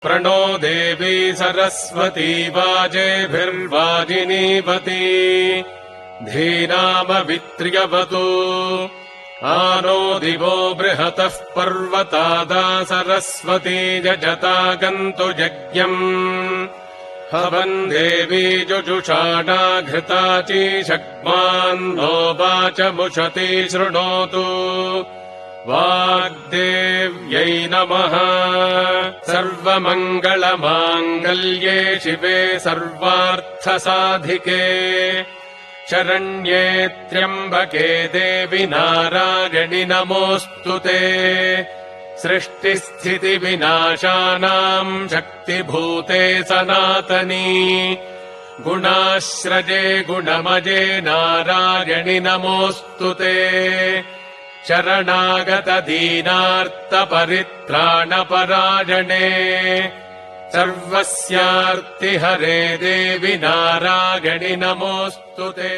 प्रणो देवी सरस्वती वाजेभिर्वाजिनीवती धीनामवित्र्यवतु आनो दिवो बृहतः पर्वतादा सरस्वती जजतागन्तु यज्ञम् हवन् देवी जुजुषाणा घृताचीशग्मान्नो वाचमुषति शृणोतु वाग्देव्यै नमः। सर्वमङ्गलमाङ्गल्ये शिवे सर्वार्थसाधिके शरण्ये त्र्यम्बके देवि नारायणि नमोऽस्तु ते। सृष्टिस्थितिविनाशानाम् शक्तिभूते सनातनी गुणाश्रजे गुणमजे नारायणि नमोऽस्तु ते। शरणागतदीनार्तपरित्राणपरायणे सर्वस्यार्तिहरे देवि नारायणि नमोऽस्तु ते।